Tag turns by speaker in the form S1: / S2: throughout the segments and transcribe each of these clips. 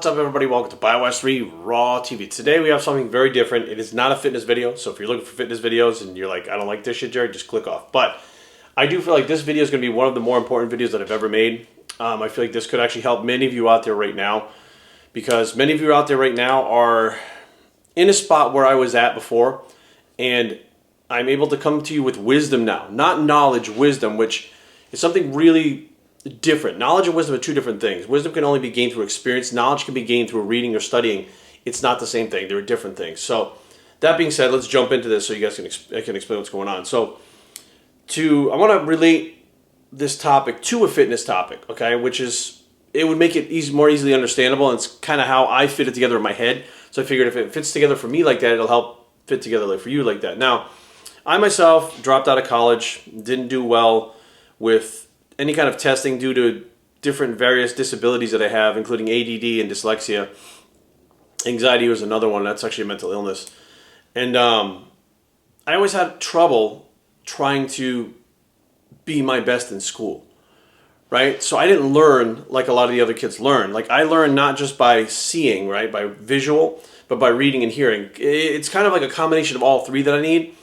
S1: What's up, everybody? Welcome to BioS3 Raw TV. Today we have something very different. It is not a fitness video, so if you're looking for fitness videos and you're like, I don't like this shit, Jerry, just click off. But I do feel like this video is going to be one of the more important videos that I've ever made. I feel like this could actually help many of you out there right now, because many of you out there right now are in a spot where I was at before, and I'm able to come to you with wisdom now. Not knowledge, wisdom, which is something really different. Knowledge and wisdom are two different things. Wisdom can only be gained through experience. Knowledge can be gained through reading or studying. It's not the same thing. They're different things. So that being said, let's jump into this so you guys can explain what's going on. So I want to relate this topic to a fitness topic, okay, which is, it would make it more easily understandable, and it's kind of how I fit it together in my head. So I figured if it fits together for me like that, it'll help fit together for you like that. Now, I myself dropped out of college, didn't do well with any kind of testing due to different various disabilities that I have, including ADD and dyslexia. Anxiety was another one. That's actually a mental illness. And I always had trouble trying to be my best in school, right? So I didn't learn like a lot of the other kids learn. Like, I learned not just by seeing, right, by visual, but by reading and hearing. It's kind of like a combination of all three that I need.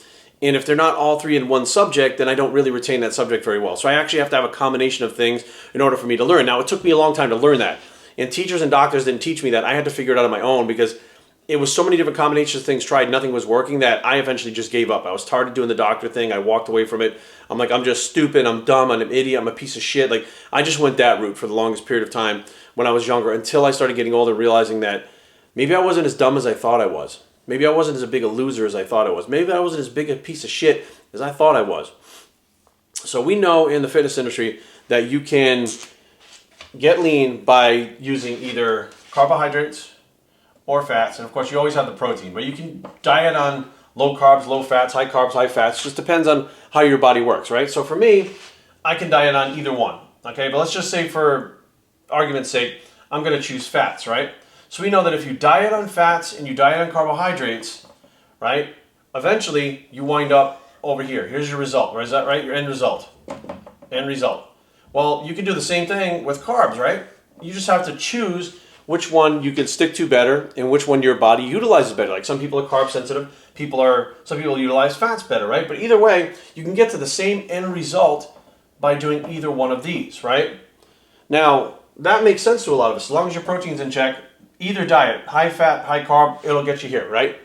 S1: And if they're not all three in one subject, then I don't really retain that subject very well. So I actually have to have a combination of things in order for me to learn. Now, it took me a long time to learn that. And teachers and doctors didn't teach me that. I had to figure it out on my own, because it was so many different combinations of things tried, nothing was working, that I eventually just gave up. I was tired of doing the doctor thing. I walked away from it. I'm like, I'm just stupid. I'm dumb. I'm an idiot. I'm a piece of shit. Like, I just went that route for the longest period of time when I was younger, until I started getting older, realizing that maybe I wasn't as dumb as I thought I was. Maybe I wasn't as big a loser as I thought I was. Maybe I wasn't as big a piece of shit as I thought I was. So we know in the fitness industry that you can get lean by using either carbohydrates or fats. And of course, you always have the protein. But you can diet on low carbs, low fats, high carbs, high fats. Just depends on how your body works, right? So for me, I can diet on either one. Okay, but let's just say for argument's sake, I'm going to choose fats, right? So we know that if you diet on fats and you diet on carbohydrates, right, eventually you wind up over here. Here's your result. Is that right? Your end result. End result. Well, you can do the same thing with carbs, right? You just have to choose which one you can stick to better and which one your body utilizes better. Like, some people are carb sensitive. Some people utilize fats better, right? But either way, you can get to the same end result by doing either one of these, right? Now, that makes sense to a lot of us. As long as your protein's in check, either diet, high fat, high carb, it'll get you here, right?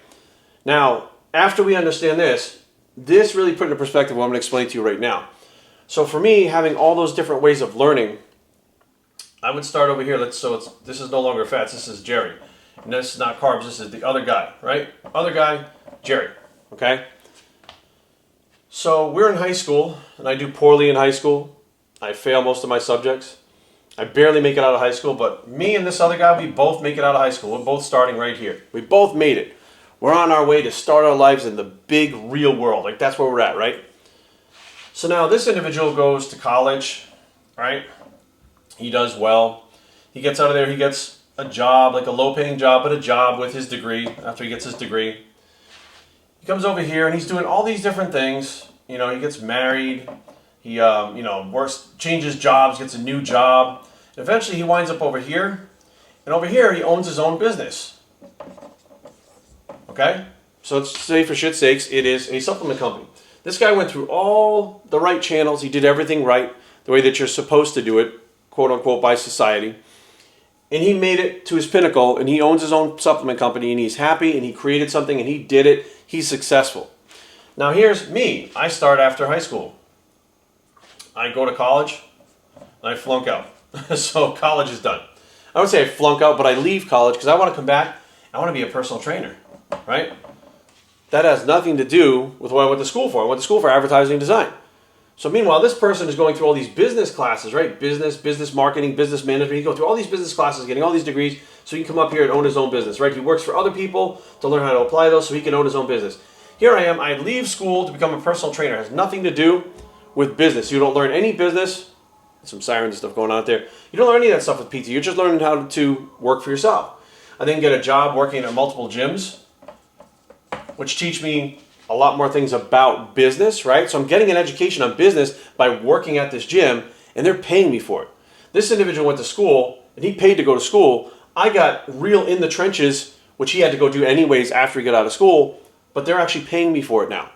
S1: Now, after we understand this really put into perspective what I'm going to explain to you right now. So for me, having all those different ways of learning, I would start over here. This is no longer fats, this is Jerry. And this is not carbs, this is the other guy, right? Other guy, Jerry, okay? So we're in high school, and I do poorly in high school. I fail most of my subjects. I barely make it out of high school, but me and this other guy, we both make it out of high school. We're both starting right here. We both made it. We're on our way to start our lives in the big, real world. Like, that's where we're at, right? So now this individual goes to college, right? He does well. He gets out of there. He gets a job, like a low-paying job, but a job with his degree after he gets his degree. He comes over here, and he's doing all these different things. You know, he gets married. He, works, changes jobs, gets a new job. Eventually, he winds up over here. And over here, he owns his own business. Okay? So let's say, for shit's sakes, it is a supplement company. This guy went through all the right channels. He did everything right, the way that you're supposed to do it, quote unquote, by society. And he made it to his pinnacle, and he owns his own supplement company, and he's happy, and he created something, and he did it. He's successful. Now, here's me. I start after high school. I go to college, and I flunk out. So college is done. I would say I flunk out, but I leave college because I want to come back. I want to be a personal trainer, right? That has nothing to do with what I went to school for. I went to school for advertising and design. So meanwhile, this person is going through all these business classes, right? Business marketing, business management. He goes through all these business classes, getting all these degrees, so he can come up here and own his own business, right? He works for other people to learn how to apply those so he can own his own business. Here I am. I leave school to become a personal trainer. It has nothing to do with business. You don't learn any business. Some sirens and stuff going on out there. You don't learn any of that stuff with PT. You're just learning how to work for yourself. I then get a job working at multiple gyms, which teach me a lot more things about business, right? So I'm getting an education on business by working at this gym, and they're paying me for it. This individual went to school, and he paid to go to school. I got real in the trenches, which he had to go do anyways after he got out of school, but they're actually paying me for it now.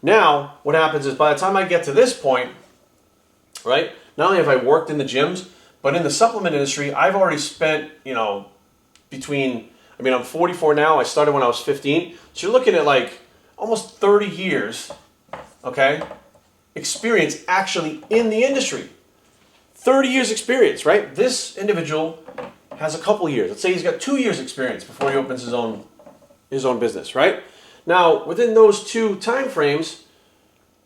S1: Now, what happens is by the time I get to this point, right, not only have I worked in the gyms, but in the supplement industry, I've already spent, I'm 44 now. I started when I was 15. So you're looking at like almost 30 years, okay, experience actually in the industry. 30 years experience, right? This individual has a couple years. Let's say he's got 2 years experience before he opens his own business, right? Now, within those two time frames,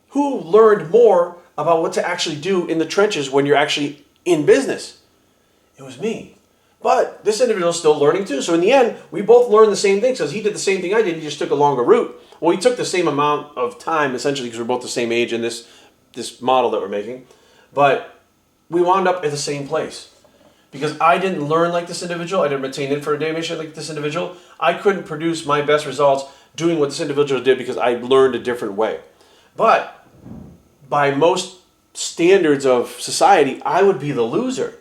S1: who learned more about what to actually do in the trenches when you're actually in business? It was me. But this individual is still learning too. So in the end, we both learned the same thing. Because he did the same thing I did, he just took a longer route. Well, he took the same amount of time, essentially, because we're both the same age in this model that we're making. But we wound up at the same place. Because I didn't learn like this individual, I didn't retain information like this individual, I couldn't produce my best results doing what this individual did because I learned a different way. But by most standards of society, I would be the loser.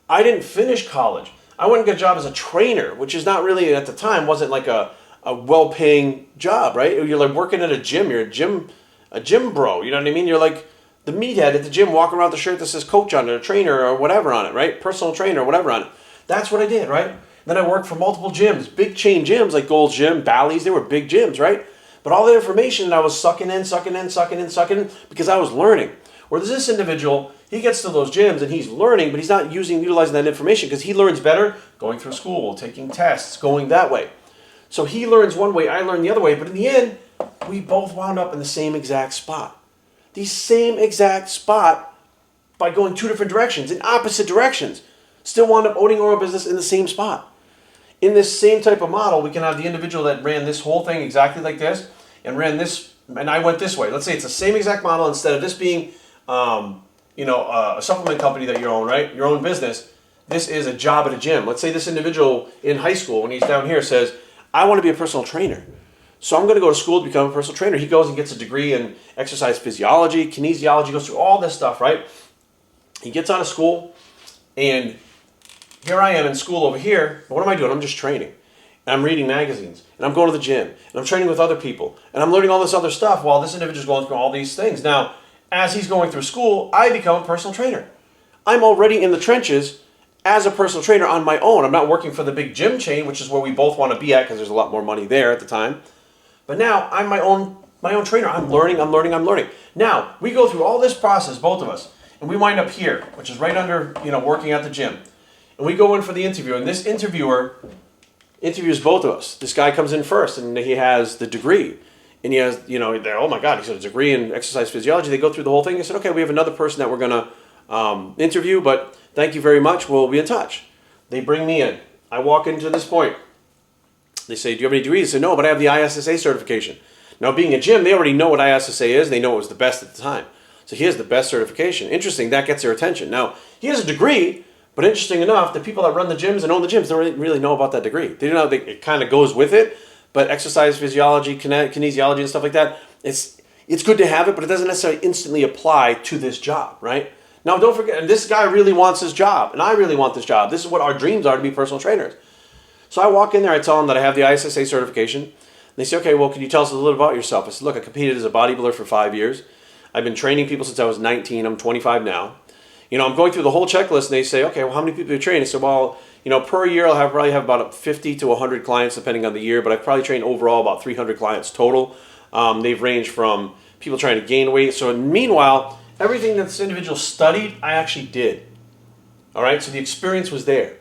S1: I didn't finish college. I went and got a job as a trainer, which is not really, at the time, wasn't like a well-paying job, right? You're like working at a gym. You're a gym bro. You know what I mean? You're like the meathead at the gym walking around with the shirt that says coach on it, or trainer or whatever on it, right? Personal trainer or whatever on it. That's what I did, right? Then I worked for multiple gyms, big chain gyms like Gold's Gym, Bally's. They were big gyms, right? But all the information I was sucking in because I was learning. Whereas this individual, he gets to those gyms and he's learning, but he's not utilizing that information because he learns better going through school, taking tests, going that way. So he learns one way, I learn the other way, but in the end, we both wound up in the same exact spot. The same exact spot by going two different directions, in opposite directions. Still wound up owning our own business in the same spot. In this same type of model, we can have the individual that ran this whole thing exactly like this and ran this, and I went this way. Let's say it's the same exact model. Instead of this being a supplement company that you own, right? Your own business. This is a job at a gym. Let's say this individual in high school, when he's down here, says, I want to be a personal trainer. So I'm going to go to school to become a personal trainer. He goes and gets a degree in exercise physiology, kinesiology, goes through all this stuff, right? He gets out of school, and here I am in school over here. But what am I doing? I'm just training. And I'm reading magazines, and I'm going to the gym, and I'm training with other people, and I'm learning all this other stuff while this individual's going through all these things. Now, as he's going through school, I become a personal trainer. I'm already in the trenches as a personal trainer on my own. I'm not working for the big gym chain, which is where we both want to be at because there's a lot more money there at the time. But now I'm my own trainer. I'm learning. Now, we go through all this process, both of us, and we wind up here, which is right under, working at the gym. And we go in for the interview, and this interviewer interviews both of us. This guy comes in first, and he has the degree. And he has, they're, oh my God, he's got a degree in exercise physiology. They go through the whole thing. I said, okay, we have another person that we're going to interview, but thank you very much. We'll be in touch. They bring me in. I walk into this point. They say, do you have any degrees? I said, no, but I have the ISSA certification. Now, being a gym, they already know what ISSA is. They know it was the best at the time. So he has the best certification. Interesting, that gets their attention. Now, he has a degree, but interesting enough, the people that run the gyms and own the gyms don't really know about that degree. They don't know, it kind of goes with it. But exercise physiology, kinesiology, and stuff like that, it's good to have it, but it doesn't necessarily instantly apply to this job, right? Now, don't forget, this guy really wants his job, and I really want this job. This is what our dreams are, to be personal trainers. So I walk in there, I tell them that I have the ISSA certification. And they say, okay, well, can you tell us a little about yourself? I said, look, I competed as a bodybuilder for 5 years. I've been training people since I was 19. I'm 25 now. I'm going through the whole checklist, and they say, okay, well, how many people do you train? I said, well, per year I'll probably have about 50 to 100 clients depending on the year, but I've probably trained overall about 300 clients total. They've ranged from people trying to gain weight. So meanwhile, everything that this individual studied, I actually did. All right, so the experience was there.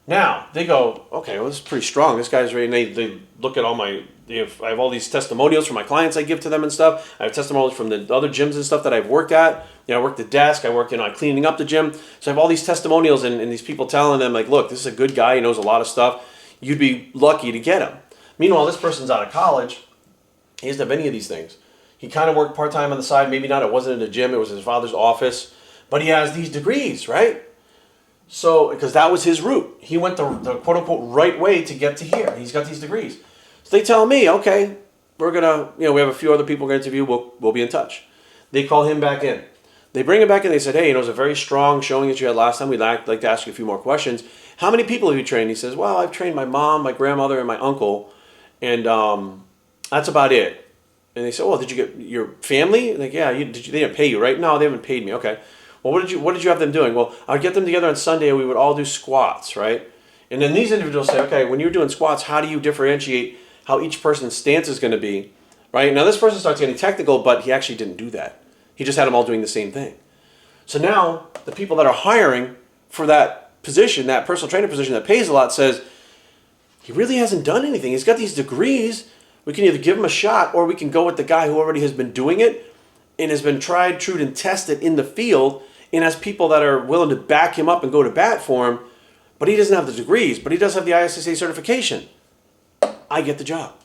S1: Now, they go, okay, well, this is pretty strong. This guy's ready. And they look at all I have all these testimonials from my clients I give to them and stuff. I have testimonials from the other gyms and stuff that I've worked at. I worked the desk. I worked cleaning up the gym. So I have all these testimonials and these people telling them, like, look, this is a good guy. He knows a lot of stuff. You'd be lucky to get him. Meanwhile, this person's out of college. He doesn't have any of these things. He kind of worked part-time on the side. Maybe not. It wasn't in a gym. It was his father's office. But he has these degrees, right? So, because that was his route. He went the quote-unquote right way to get to here. He's got these degrees. So they tell me, okay, we're going to, we have a few other people we're going to interview. We'll be in touch. They call him back in. They bring him back and they said, hey, it was a very strong showing that you had last time. We'd like to ask you a few more questions. How many people have you trained? He says, well, I've trained my mom, my grandmother, and my uncle, and that's about it. And they said, well, did you get your family? And like, yeah, they didn't pay you, right? No, they haven't paid me. Okay. Well, what did you have them doing? Well, I would get them together on Sunday and we would all do squats, right? And then these individuals say, okay, when you're doing squats, how do you differentiate how each person's stance is going to be, right? Now this person starts getting technical, but he actually didn't do that. He just had them all doing the same thing. So now the people that are hiring for that position, that personal trainer position that pays a lot, says, he really hasn't done anything. He's got these degrees. We can either give him a shot or we can go with the guy who already has been doing it and has been tried, true, and tested in the field and has people that are willing to back him up and go to bat for him, but he doesn't have the degrees, but he does have the ISSA certification. I get the job.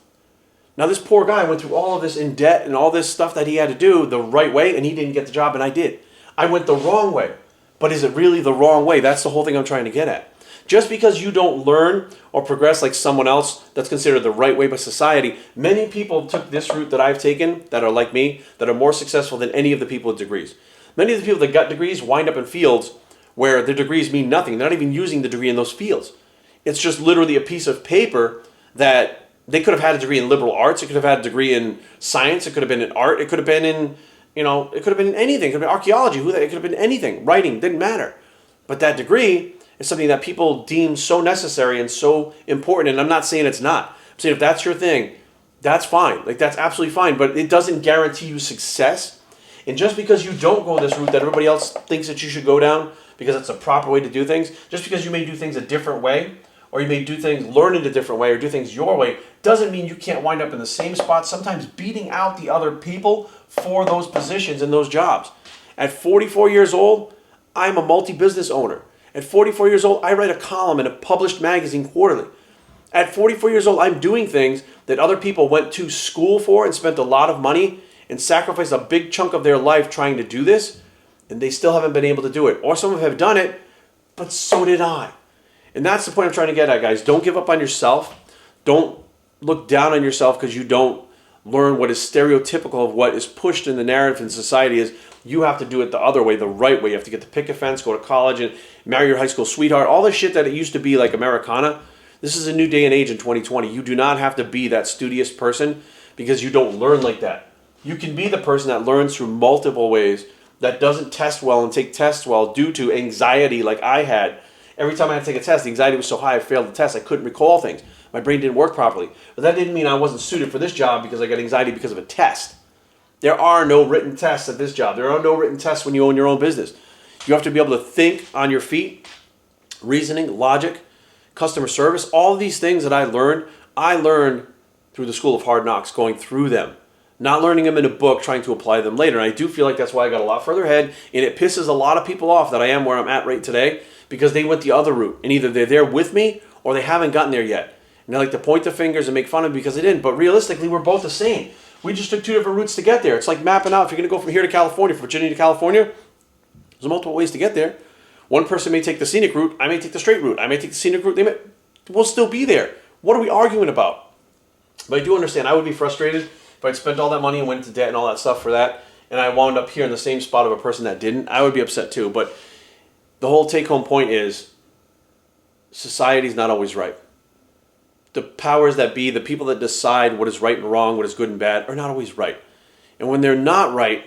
S1: Now this poor guy went through all of this in debt and all this stuff that he had to do the right way, and he didn't get the job, and I did. I went the wrong way. But is it really the wrong way? That's the whole thing I'm trying to get at. Just because you don't learn or progress like someone else that's considered the right way by society, many people took this route that I've taken that are like me, that are more successful than any of the people with degrees. Many of the people that got degrees wind up in fields where their degrees mean nothing. They're not even using the degree in those fields. It's just literally a piece of paper that they could have had a degree in liberal arts. It could have had a degree in science. It could have been in art. It could have been in, it could have been in anything. It could have been archaeology. It could have been anything. Writing, didn't matter. But that degree is something that people deem so necessary and so important. And I'm not saying it's not. I'm saying if that's your thing, that's fine. Like, that's absolutely fine. But it doesn't guarantee you success. And just because you don't go this route that everybody else thinks that you should go down, because it's a proper way to do things, just because you may do things a different way, or you may do things, learn it a different way, or do things your way, doesn't mean you can't wind up in the same spot, sometimes beating out the other people for those positions and those jobs. At 44 years old, I'm a multi-business owner. At 44 years old, I write a column in a published magazine quarterly. At 44 years old, I'm doing things that other people went to school for and spent a lot of money and sacrificed a big chunk of their life trying to do this, and they still haven't been able to do it. Or some of them have done it, but so did I. And that's the point I'm trying to get at, guys. Don't give up on yourself. Don't look down on yourself because you don't learn what is stereotypical of what is pushed in the narrative in society is you have to do it the other way, the right way. You have to get the picket fence, go to college, and marry your high school sweetheart. All the shit that it used to be like Americana. This is a new day and age in 2020. You do not have to be that studious person because you don't learn like that. You can be the person that learns through multiple ways, that doesn't test well and take tests well due to anxiety like I had. Every time I had to take a test, the anxiety was so high I failed the test. I couldn't recall things. My brain didn't work properly. But that didn't mean I wasn't suited for this job because I got anxiety because of a test. There are no written tests at this job. There are no written tests when you own your own business. You have to be able to think on your feet, reasoning, logic, customer service. All of these things that I learned through the School of Hard Knocks, going through them. Not learning them in a book, trying to apply them later. And I do feel like that's why I got a lot further ahead. And it pisses a lot of people off that I am where I'm at right today because they went the other route. And either they're there with me or they haven't gotten there yet. And they like to point their fingers and make fun of me because they didn't. But realistically, we're both the same. We just took two different routes to get there. It's like mapping out. If you're going to go from here to California, from Virginia to California, there's multiple ways to get there. One person may take the scenic route. I may take the straight route. I may take the scenic route. We'll still be there. What are we arguing about? But I do understand. I would be frustrated if I'd spent all that money and went into debt and all that stuff for that, and I wound up here in the same spot of a person that didn't. I would be upset too. But the whole take-home point is society's not always right. The powers that be, the people that decide what is right and wrong, what is good and bad, are not always right. And when they're not right,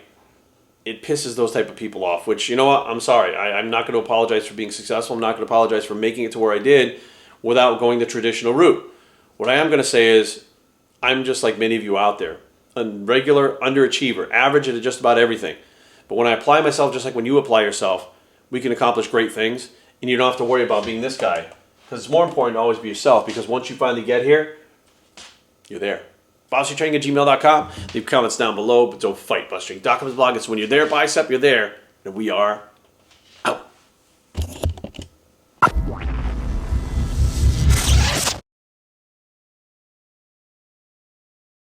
S1: it pisses those type of people off, which, you know what, I'm sorry. I'm not going to apologize for being successful. I'm not going to apologize for making it to where I did without going the traditional route. What I am going to say is I'm just like many of you out there, a regular underachiever, average at just about everything. But when I apply myself, just like when you apply yourself, we can accomplish great things, and you don't have to worry about being this guy. Because it's more important to always be yourself, because once you finally get here, you're there. BossYouTraining@gmail.com. Leave comments down below, but don't fight. BossYouTraining.com is blog. It's when you're there, bicep, you're there. And we are